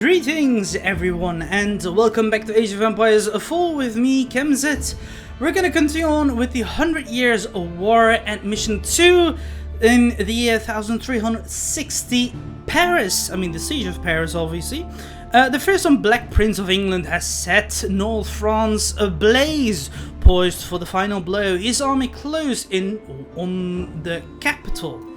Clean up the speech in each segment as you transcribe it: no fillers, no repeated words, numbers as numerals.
Greetings everyone and welcome back to Age of Empires 4 with me, Kemzit. We're gonna continue on with the 100 Years of War and Mission 2 in the year 1360 Paris. The siege of Paris, obviously. The fearsome Black Prince of England has set North France ablaze, poised for the final blow. His army closed in on the capital.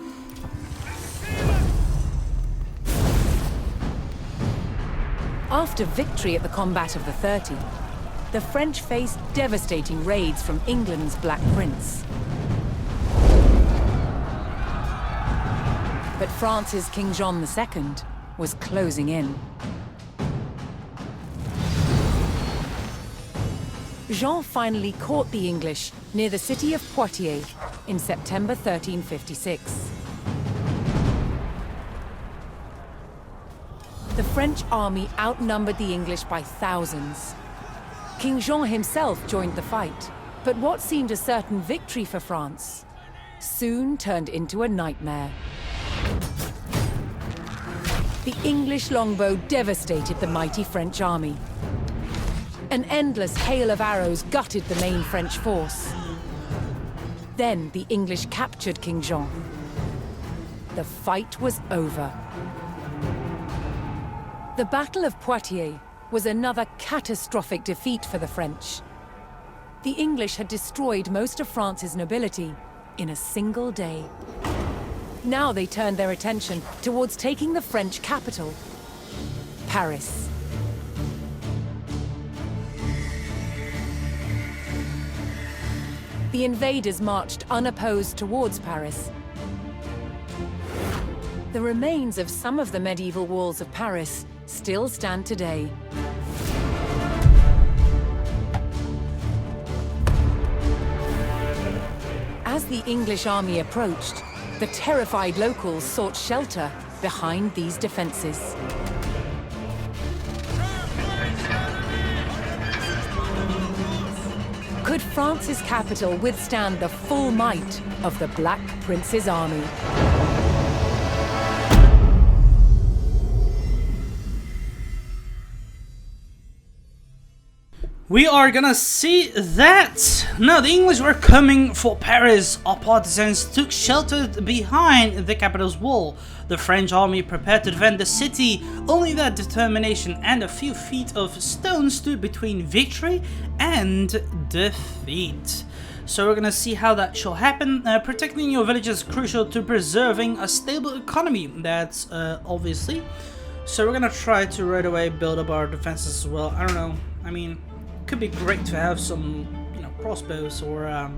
After victory at the Combat of the 30, the French faced devastating raids from England's Black Prince. But France's King John II was closing in. Jean finally caught the English near the city of Poitiers in September 1356. The French army outnumbered the English by thousands. King Jean himself joined the fight, but what seemed a certain victory for France soon turned into a nightmare. The English longbow devastated the mighty French army. An endless hail of arrows gutted the main French force. Then the English captured King Jean. The fight was over. The Battle of Poitiers was another catastrophic defeat for the French. The English had destroyed most of France's nobility in a single day. Now they turned their attention towards taking the French capital, Paris. The invaders marched unopposed towards Paris. The remains of some of the medieval walls of Paris still stand today. As the English army approached, the terrified locals sought shelter behind these defenses. Could France's capital withstand the full might of the Black Prince's army? We are gonna see that! Now, the English were coming for Paris. Our partisans took shelter behind the capital's wall. The French army prepared to defend the city. Only their determination and a few feet of stone stood between victory and defeat. So we're gonna see how that shall happen. Protecting your village is crucial to preserving a stable economy. That's obviously. So we're gonna try to right away build up our defenses as well. I don't know. Could be great to have some, crossbows or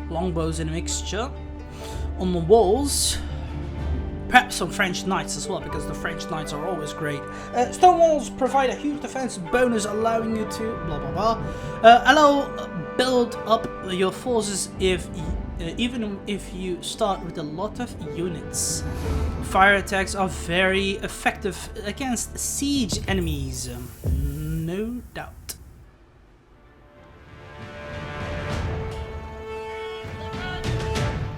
longbows in a mixture on the walls. Perhaps some French knights as well, because the French knights are always great. Stone walls provide a huge defense bonus, allowing you to allow build up your forces even if you start with a lot of units. Fire attacks are very effective against siege enemies, no doubt.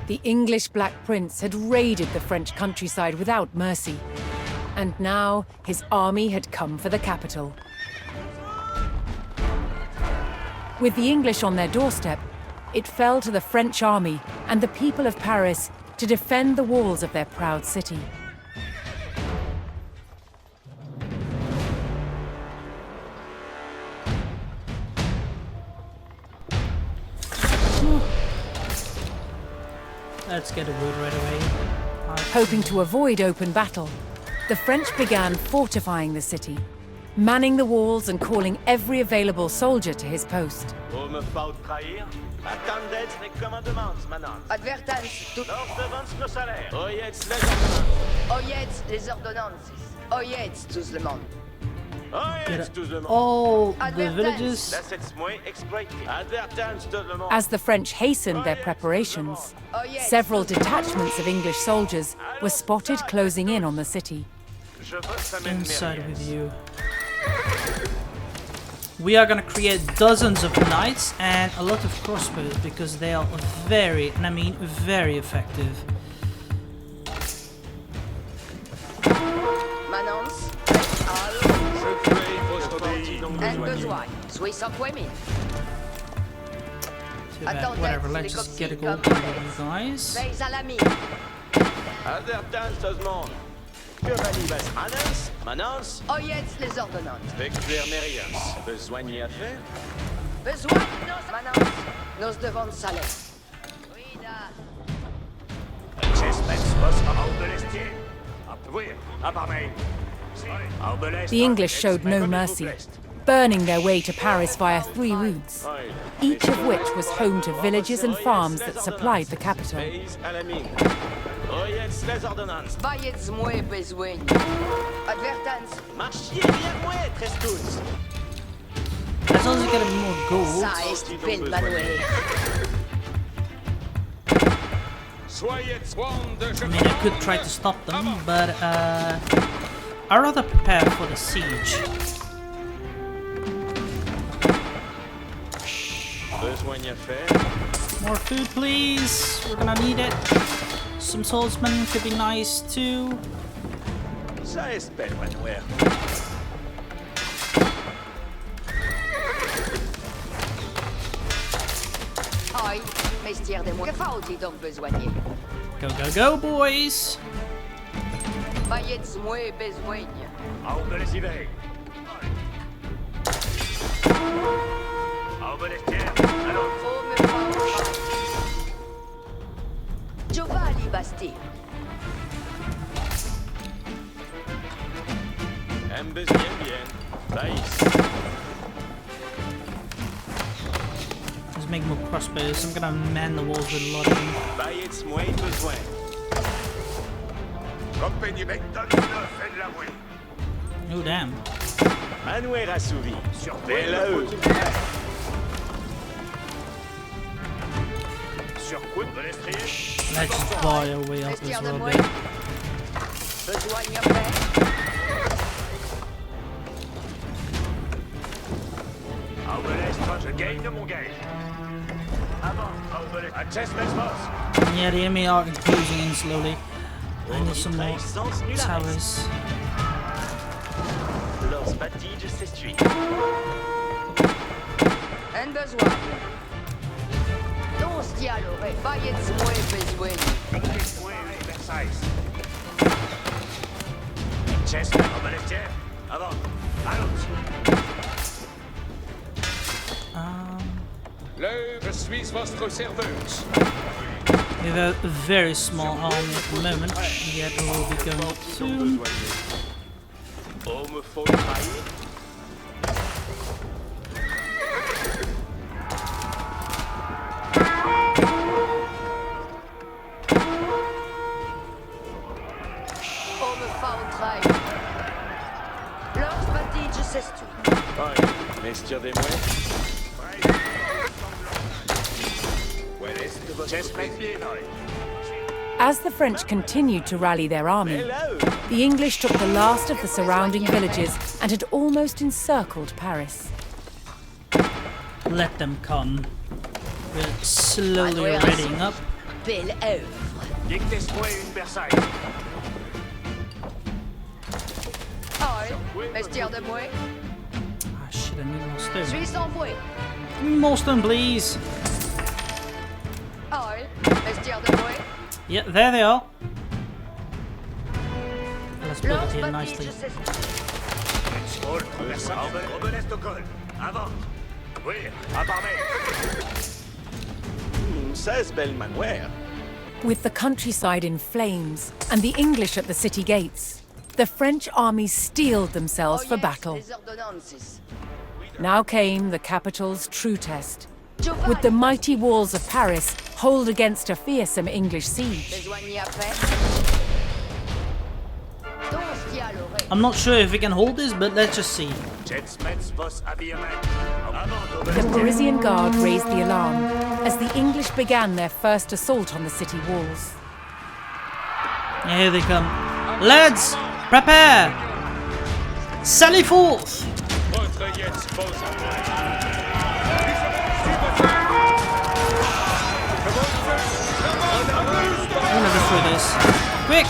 The English Black Prince had raided the French countryside without mercy, and now his army had come for the capital. With the English on their doorstep, it fell to the French army and the people of Paris to defend the walls of their proud city. Let's get a wood right away. Hoping to avoid open battle, the French began fortifying the city, manning the walls and calling every available soldier to his post. Get all the villages. As the French hastened their preparations, several detachments of English soldiers were spotted closing in on the city. Inside with you. We are gonna create dozens of knights and a lot of crossbows because they are very, and I mean very effective. Manance. besoin. Soyez sans poimin. Too bad. Whatever, let's just get a gold with you guys. Veille à la mine. Advertance das Mond. Chevalier was Hannes, Manans, Oyez les ordonnances. Vectuer Merias. Besoigné à faire? Besoin de nos manants. Nos devons de salaire. Oui, da. The English showed no mercy, burning their way to Paris via 3 routes, each of which was home to villages and farms that supplied the capital. Veille à la mine. Oyez les ordonnances. Vayez moi besoin. Advertance. Marchiez bien moins, Trescouts. Let's also get a bit more gold. Ça est belle Manuel. I mean, I could try to stop them, but I'd rather prepare for the siege. Besoigné à faire? More food, please. We're gonna need it. Some swordsmen could be nice too. Ça est belle Manuel. Aïe, mestière de moi. Que faut-il donc besoigner? Go, go, go, boys! Vayez moi besoin. Aubeles idei. Aubeles tiens. Alors, Faut me voir. Giovanni Bastille. Embes bien. Nice. Let's make more crossbows. I'm gonna man the walls with a lot of them. Vayez moi besoin. Compagnie Benton fait de la bruit. Oh, damn. Manuel assouvi. Sur Belle. Sur coup de l'estrier. Let's just buy our way up as Mestière de well, moi. babe. Besoin après. Aubeles, je gagne mon gage. Avant, Aubeles. À chest boss. Yeah, the enemy are closing in slowly. I need some more towers. Lors batige s'essuie. Un besoin. Dans ce dialogue, vayez moi besoin. Versailles. Chest, Aubeles, tiens. Avant. Allons. Je suis votre serveuse. We have a very small army at the moment, yet we will be going soon. Oh, me faut trahir. On me fait trahir. Lors batige s'essuie. Ouais, mestière des moines. As the French continued to rally their army, the English took the last of the surrounding villages and had almost encircled Paris. Let them come. We're slowly readying up. Belle œuvre. Dictez-moi une Versailles. Aïe, mestière de moi. Ah shit, I need more stone. Suis sans moi. Give me more stone, please. Aïe, mestière de moi. Yeah, there they are. Let's build it Lors here batige nicely. s'essuie. Aubeles de colle. Avant. Oui, à parler. 16 belle Manuel. With the countryside in flames and the English at the city gates, the French army steeled themselves for battle. Les ordonnances. Now came the capital's true test. Giovanni. Would the mighty walls of Paris hold against a fearsome English siege? Besoigné après. Dans ce dialogue. I'm not sure if we can hold this, but let's just see. Jetsmets vos habillement. Avant, The Aubeles. Parisian guard raised the alarm as the English began their first assault on the city walls. Yeah, here they come. Lads, prepare! Sally forth! Votre Jets I'm gonna destroy this. Quick!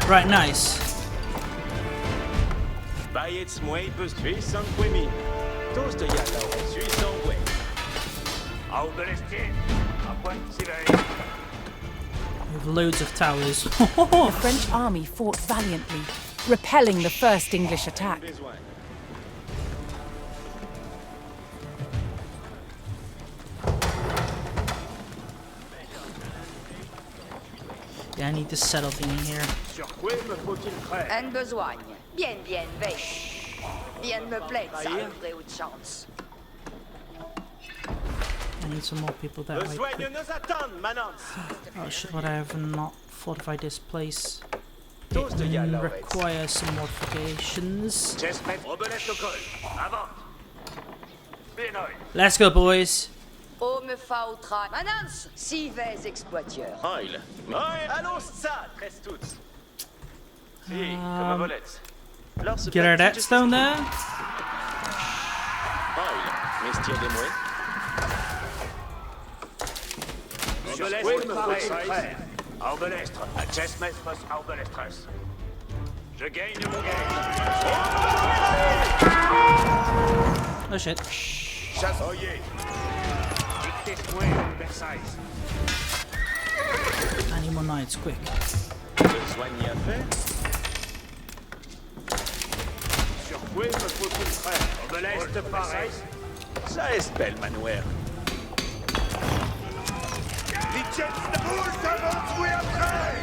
Right, nice. Băieți moi puissant mine. Toți de ea la puissant way. Au belestin. Apoi s'éveille. We have loads of towers. The French army fought valiantly, repelling the first English attack. Yeah, I need to settle thing here. Sur quoi me faut-il craindre? En besogne. Bien, veille. Bien me plaît, ça aurait eu de chance. I need some more people that way. Besoin quick. nous attendre, manance. Oh shit, but I have not fortified this place. Toast de It Yalla, requires some modifications. Chessmet, obeleste au col. Avant. Bien oeil. Let's go, boys. Oh, me fautra. Manance, si vais exploiteur. Heil. Allons ça, très toutes. Si, comme un volette. Get our that stone there. Heil. Mestier des mouets. Sur quoi me faut-il craindre? Au belestre. À chessmet, au belestres. Je gagne mon gage. Oh shit. Chasse. Oyez. Dictez-moi une Versailles. I need more knights, quick. Besoin d'y à faire. Sur quoi me faut-il craindre? Au belestre pareil. Ça espelle, manouer. Die Jets de boule s'avance, oui après!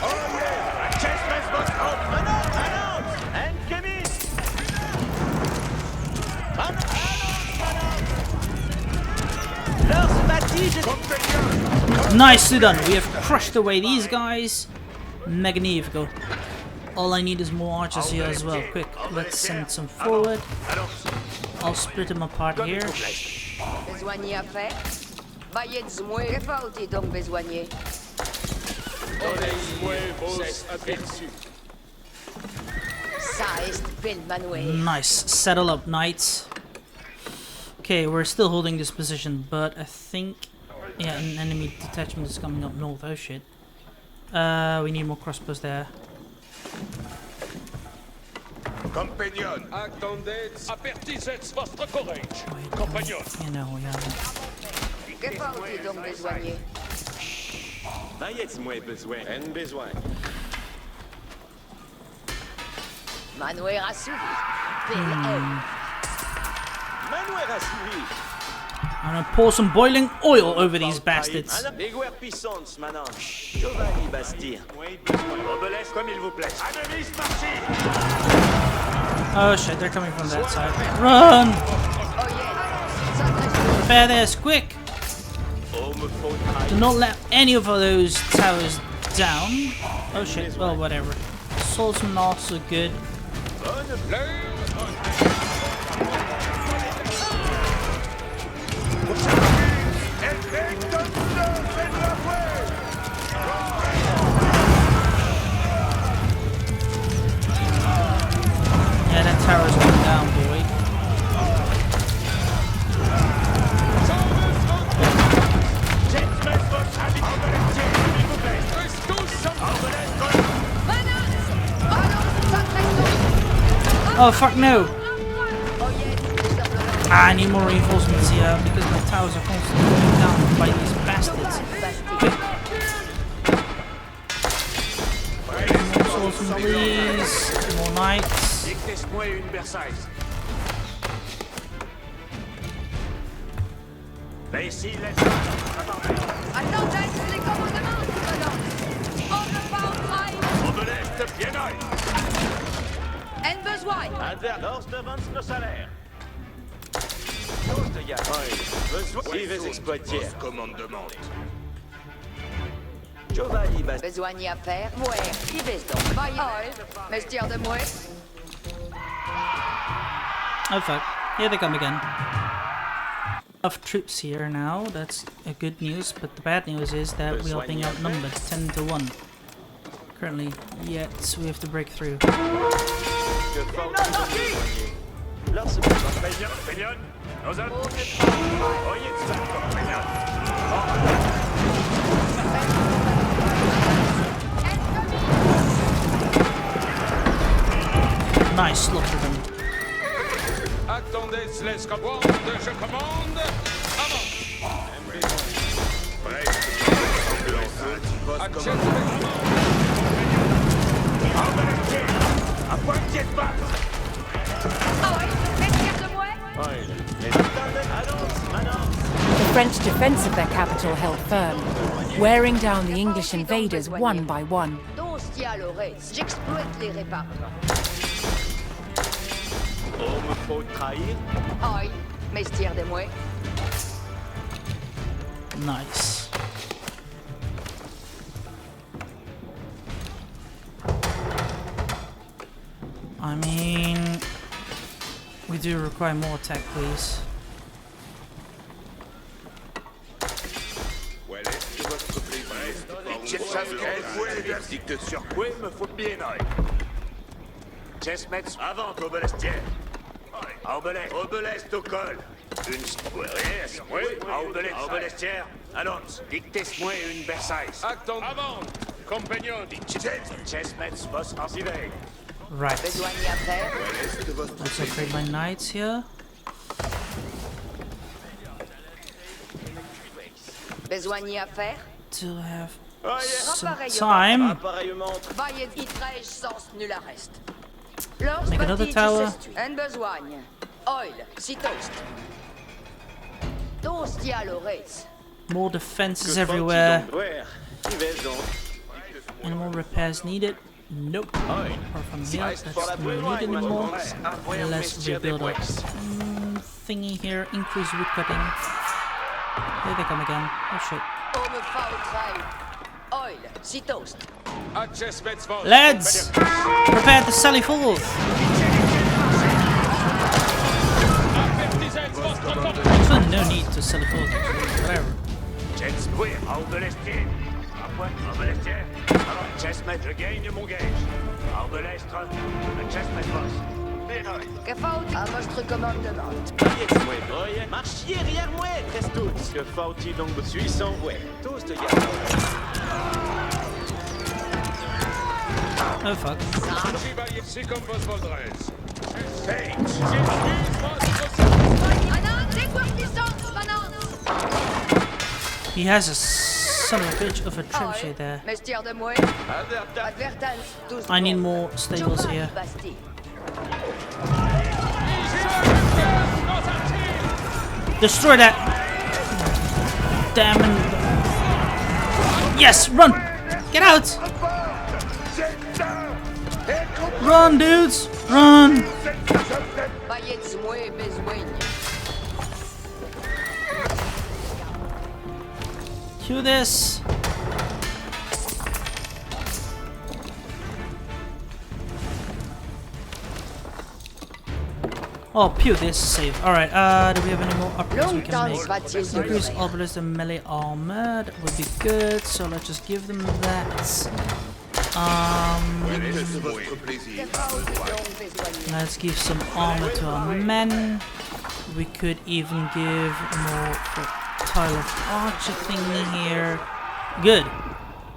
Oh yeah! Chessmet was auf! Manance! And chemist! Leurs bâtis de... Nicely done. We have crushed away these guys. Magnifico. All I need is more archers here as well. Quick, let's send some forward. I'll split them apart here. Besoigné à faire. Baillez moi. Que faut-il donc besoigner? Ça est belle manoué. Nice. Settle up, knights. Okay, we're still holding this position, but I think... Yeah, an enemy detachment is coming up north. Oh shit. We need more crossbows there. Compagnon! Attendez, apertisez votre courage. Compagnon. You know, yeah. Que faut-il donc besoigner? Băieți moi besoin. En besoin. Manoué rassouvi. Belle Manouer a suivi. I'm gonna pour some boiling oil over these bastards. Des guerres puissantes, manance. Giovanni Bastille. Obeleste comme il vous plaît. Anemis parti! Oh shit, they're coming from that side. Run! Oh yeah. Ça reste. Prepare this, quick! Oh, me faut Do not let any of those towers down. Oh shit, well, whatever. Swordsmen are also good. Yeah, that tower's going down, boy. Oh fuck no! I need more reinforcements here because my towers are constantly going down by these bastards. Quick. More swordsmen, please. More knights. Dictez-moi une Versailles. Ben ici, laisse. Attendez, les commandements, madame. On ne va pas Obeleste, bien oeil. en besoin. Advers lors devant nos salaires. Tous de gars. Besoin. Si vous exploitiez. Commandement. Giovanni Bastille. Besoigné à faire. Mouer. Qui vais donc? Baillez. Mestière de mouer. Oh fuck. Here they come again. Enough troops here now, that's a good news, but the bad news is that we are being outnumbered 10 to 1. Currently, yet we have to break through. Leurs Compagnon, nos hommes. Oyez ça, compagnon. escadron de je commande. Avant. Accepte À pointe de batte. Ah oui, mais fier de moi? The French defense of their capital held firm, wearing down the English invaders one by one. D'Ostia Lorez, j'exploite les réparatoires. On me faut trahir. Ah oui, mestière de moi? Nice. I mean, we do require more attack, please. Sur quoi me faut bien oeil. Chessmets avant au belestière. Obelest au col. Une yes, oui, au belestière. Annonce, dictez-moi une bersaise. Acton avant. Compagnon. Chessmets vos en civeille. Right. Besoin à faire? Let's upgrade my knights here. Besoin à faire? To have some Appareillement. time. Appareillement. Vaillez y 13 sens nul arrest. Lors Make another tower. En besoin. Oil, si toast. D'Ostia Lorez. More defenses everywhere. Where? Qui vais donc? Any more repairs needed? Nope. Apart from here, that's not needed anymore. Let's rebuild our thingy here. Increase wood cutting. Here they come again. Oh shit. Homme fauteuil. Oil, si toast. Adjustments vos. Lads! Prepare to sally forth! Avertissez votre compagnon. Actually, no need to sally forth. Whatever. Chessmets au belestière. À pointe au belestière. Alors, Chessmets, je gagne mon gage. Au belestre, le Chessmets vos. Bien oeil. Que faut à votre commandement? Voyez-moi, voyez. Marchiez derrière moi, prestus. Que faut-il donc de Suisse en ouais? Tous de gars. Oh fuck. Chevalier, c'est comme vos voldrez. Manan, déguerpissance, manan! He has a son of a bitch of a trebuchet there. Mestière de moi? Advertance, tous I need more stables here. Bastille. Destroy that! Damn it. Yes, run! Get out! Run, dudes! Run! Vaillez moi besoin. Cue this! Oh, pew, this save. Alright, do we have any more upgrades we can Longtemps make? va-t-il Increase durer? obelisk and melee armor. That would be good, so let's just give them that. Let's give some armor to our men. We could even give more for tile of archer thingy here. Good.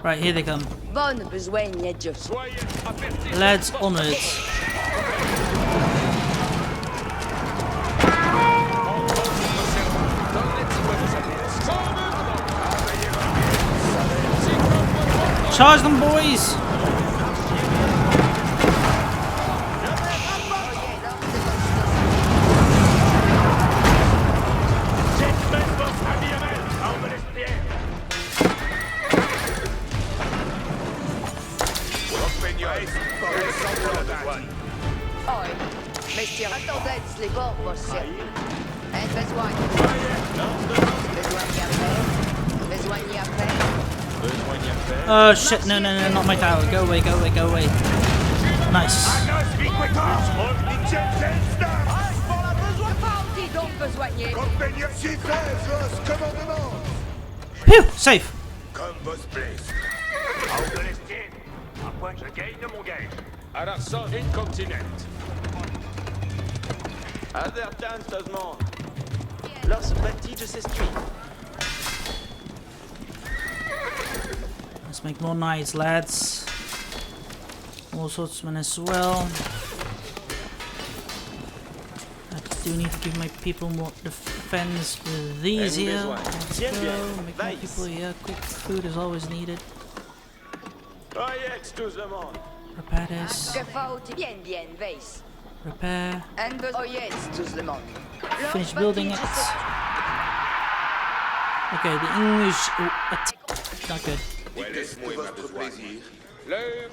Right, here they come. Bonne besoin de Soyez avertis. Lads, onwards. Charge them, boys! Oi, mestière, attendez, les bords vos serres. Un besoin. Besoin à faire. Oh shit, no, no, no, not my tower. Go away, go away, go away. Nice. Parti donc besoigné. Phew, safe. Comme vos places. Au belestière. À pointe, je gagne mon gage. À l'arson incontinent. Advertance, Tasman. Lors bâti de s'esquille. Let's make more knights, lads. All sorts of men as well. do need to give my people more defense with these here. Let's go. Make more people here. Quick food is always needed. Repair this. Gefout bien, bien, Weiss. Repair. En oh yes, tout le monde. Finish building it. Okay, the English not good.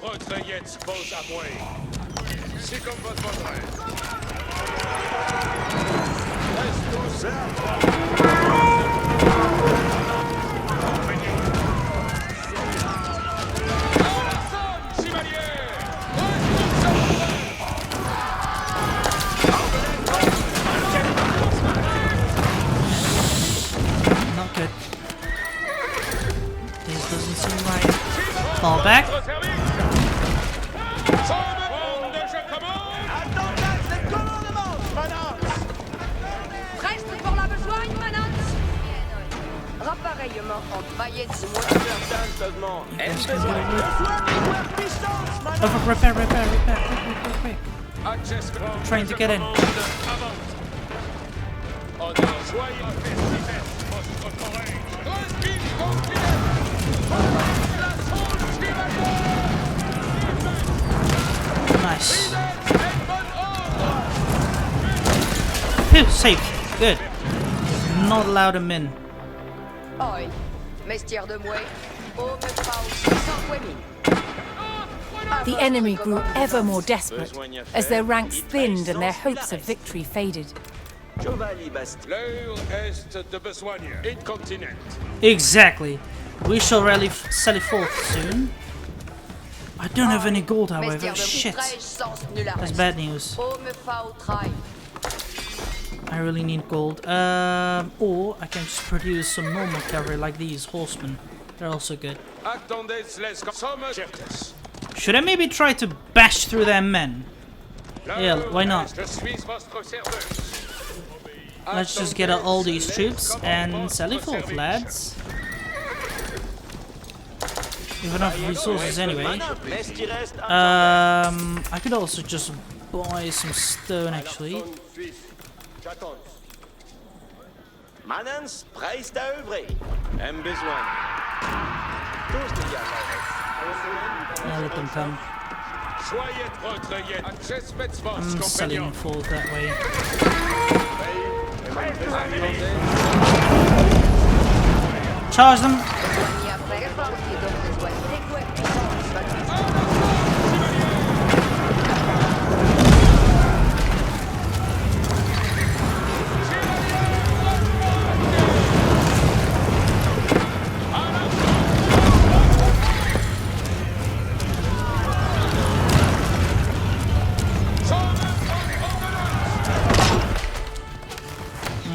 Votre yet pose à point. C'est comme votre voudrez. Not good. This doesn't seem right. Fall back. Reste pour la besogne, Manance. Rappareillement en paillettes. Repair, quick. Trying to get in. Nice. Phew, safe. Good. Not allowed him in. Oi, mestière de mouet. Oh, me paus, sans poignée. The enemy grew ever more desperate as their ranks thinned and their hopes of victory faded. L'heure est de besogne. Incontinent. Exactly. We shall rally sally forth soon. I don't have any gold, however. Shit. That's bad news. Oh, me fau train. I really need gold. Or I can just produce some normal cavalry like these horsemen. They're also good. Attendez les sommes certes. Should I maybe try to bash through their men? Yeah, why not? Je suis votre serveuse. Let's just get all these troops and sally forth, lads. We have enough resources anyway. I could also just buy some stone actually. Manance, prêt à œuvrer. Aime besoin. Tous dégagés. I'll let them come. Soyez votre yet. Access vos I'm selling compagnons. forth that way. Charge them! Poignée après, gefout, qui donne des doigts. Les couets, puissance,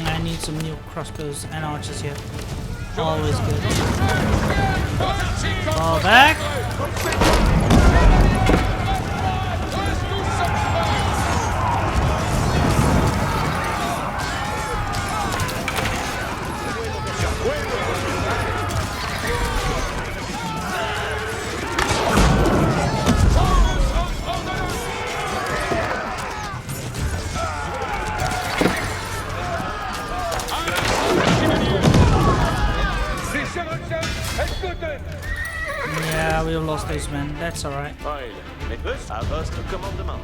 I need some new crossbows and archers here. Always good. Fall back! Yeah, we have lost those men. That's alright. Oil, mes puces, à votre commandement.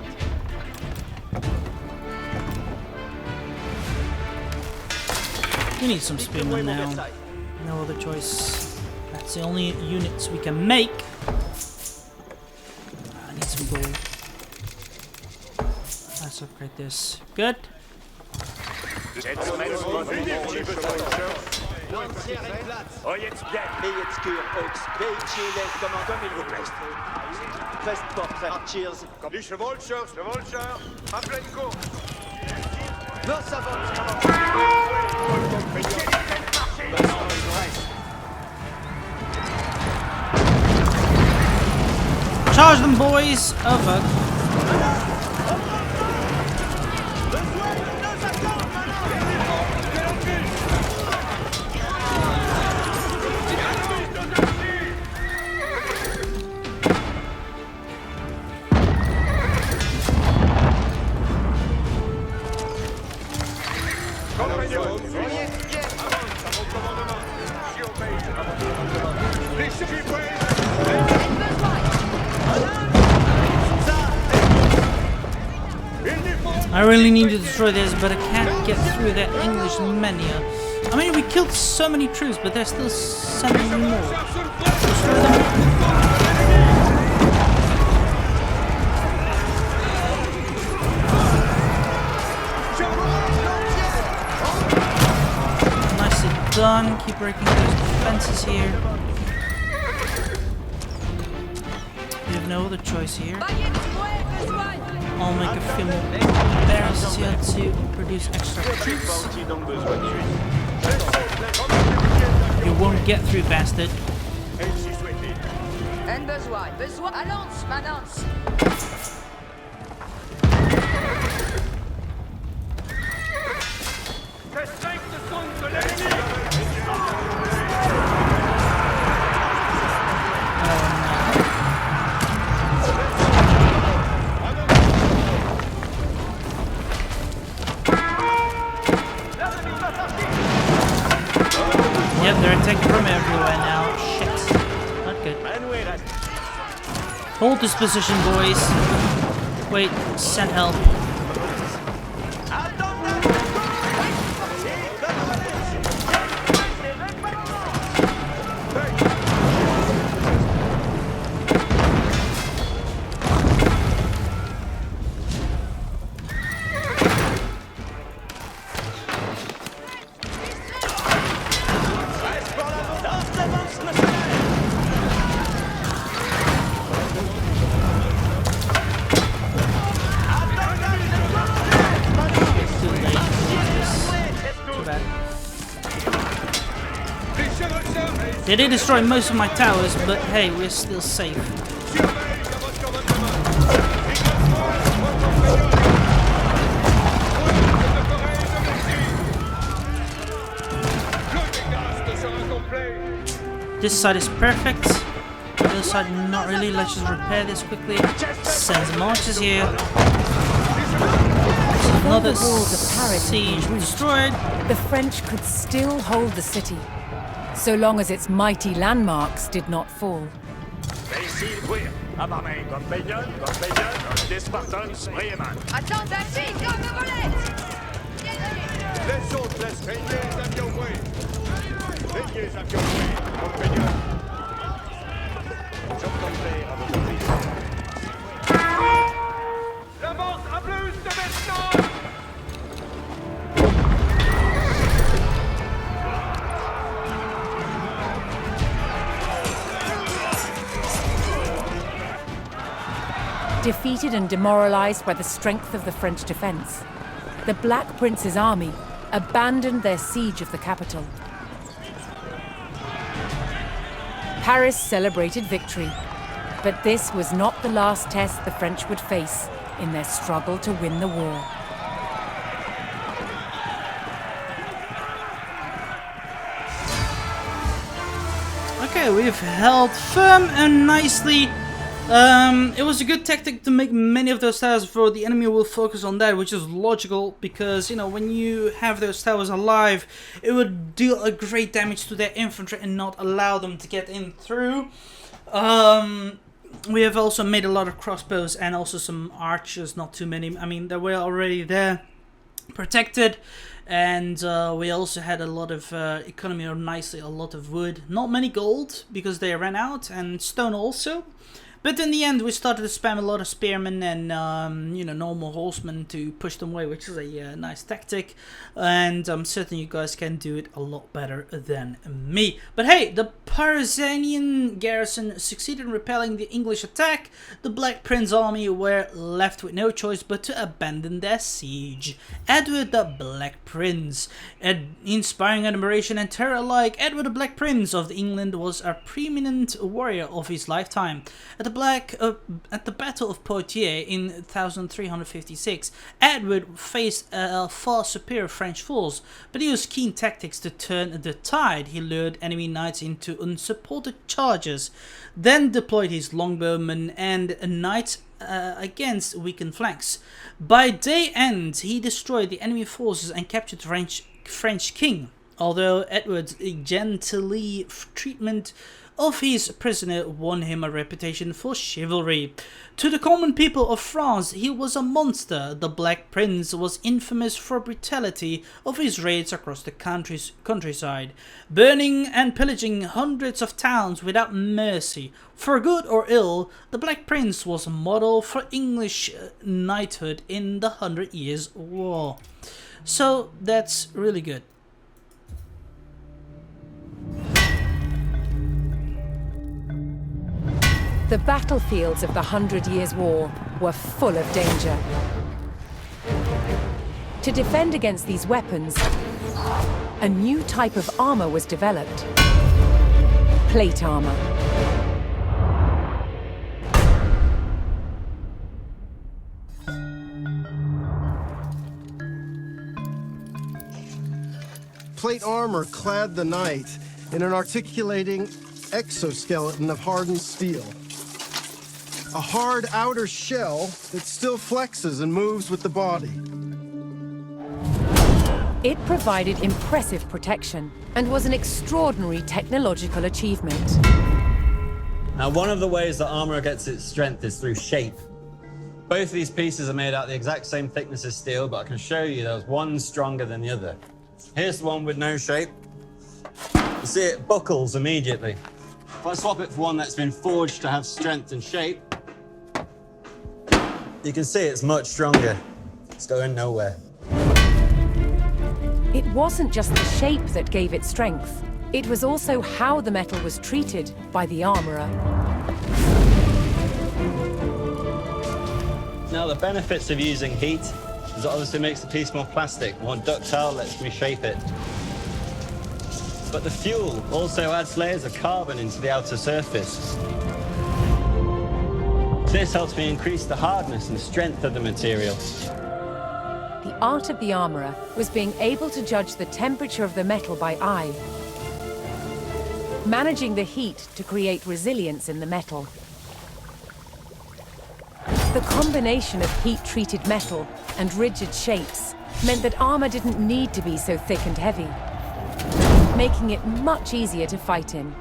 We need some spearmen now. No other choice. That's the only units we can make. I need some gold. Let's upgrade this. Good. Oyez bien. Payez cure, Oaks. Payez Chile, comme il vous plaît. Fest portrait, cheers. Die Chevaucheur, à pleine course. Nos savants, Charge them, boys! Oh fuck. I really need to destroy this, but I can't get through that English mania. I mean, we killed so many troops, but they're still sending more. Destroy them. Nicely done. Keep breaking those defenses here. We have no other choice here. I'll make a few more barrels here to produce extra troops. You won't get through, bastard. Un besoin. Besoin. Allons, manance. Yep, they're attacking from everywhere now. Shit. Not good. Hold this position, boys. Wait, send help. They did destroy most of my towers, but hey, we're still safe. This side is perfect. The other side, not really. Let's just repair this quickly. Send some archers here. Another siege destroyed. The French could still hold the city, so long as its mighty landmarks did not fall. Attends, David, garde de volette. Les autres laissent régner les avions bruits. Régnez les avions bruits, compagnons. L'avance à plus de maintenant. Defeated and demoralized by the strength of the French defense, the Black Prince's army abandoned their siege of the capital. Paris celebrated victory, but this was not the last test the French would face in their struggle to win the war. Okay, we've held firm and nicely. It was a good tactic to make many of those towers before the enemy will focus on that, which is logical because, you know, when you have those towers alive, it would deal a great damage to their infantry and not allow them to get in through. We have also made a lot of crossbows and also some archers, not too many. I mean, they were already there, protected. And we also had a lot of economy, or nicely a lot of wood. Not many gold because they ran out, and stone also. But in the end, we started to spam a lot of spearmen and, you know, normal horsemen to push them away, which is a nice tactic. And I'm certain you guys can do it a lot better than me. But hey, the Parisian garrison succeeded in repelling the English attack. The Black Prince army were left with no choice but to abandon their siege. Edward the Black Prince. Inspiring admiration and terror alike, Edward the Black Prince of England was a preeminent warrior of his lifetime. At the Battle of Poitiers in 1356, Edward faced a far superior French force, but he used keen tactics to turn the tide. He lured enemy knights into unsupported charges, then deployed his longbowmen and knights against weakened flanks. By day end, he destroyed the enemy forces and captured the French king. although Edward's genteel treatment of his prisoner won him a reputation for chivalry. To the common people of France, he was a monster. The Black Prince was infamous for brutality of his raids across the countryside, burning and pillaging hundreds of towns without mercy. For good or ill, the Black Prince was a model for English knighthood in the 100 Years' War. So that's really good. The battlefields of the 100 Years' War were full of danger. To defend against these weapons, a new type of armor was developed: plate armor. Plate armor clad the knight in an articulating exoskeleton of hardened steel. A hard outer shell that still flexes and moves with the body. It provided impressive protection and was an extraordinary technological achievement. Now, one of the ways that armor gets its strength is through shape. Both these pieces are made out the exact same thickness as steel, but I can show you there's one stronger than the other. Here's the one with no shape. You see it buckles immediately. If I swap it for one that's been forged to have strength and shape, you can see it's much stronger. It's going nowhere. It wasn't just the shape that gave it strength. It was also how the metal was treated by the armorer. Now, the benefits of using heat is it obviously makes the piece more plastic, more ductile, lets me shape it. But the fuel also adds layers of carbon into the outer surface. This helps me increase the hardness and strength of the material. The art of the armorer was being able to judge the temperature of the metal by eye, managing the heat to create resilience in the metal. The combination of heat-treated metal and rigid shapes meant that armor didn't need to be so thick and heavy, making it much easier to fight in.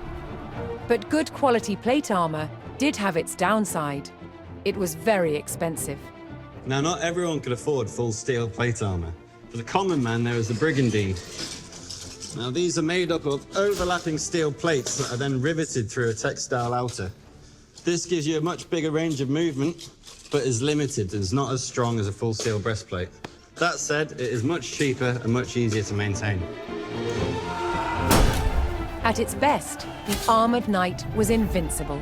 But good quality plate armor did have its downside. It was very expensive. Now, not everyone could afford full steel plate armor. For the common man, there was the brigandine. Now, these are made up of overlapping steel plates that are then riveted through a textile outer. This gives you a much bigger range of movement, but is limited and is not as strong as a full steel breastplate. That said, it is much cheaper and much easier to maintain. At its best, the armored knight was invincible.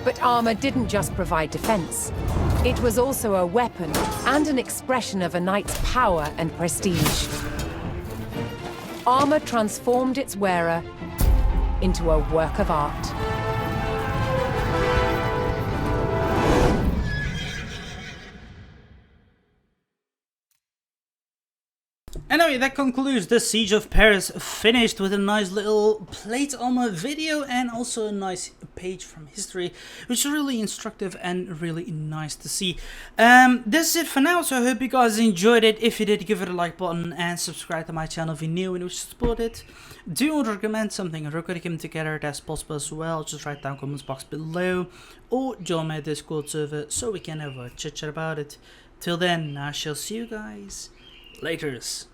But armor didn't just provide defense. It was also a weapon and an expression of a knight's power and prestige. Armor transformed its wearer into a work of art. Anyway, that concludes the Siege of Paris, finished with a nice little plate armor video and also a nice page from history, which is really instructive and really nice to see. This is it for now, so I hope you guys enjoyed it. If you did, give it a like button and subscribe to my channel if you're new and wish to support it. Do you want to recommend something and record them together? That's possible as well. Just write down comments box below or join my Discord server so we can have a chit chat about it. Till then, I shall see you guys laters.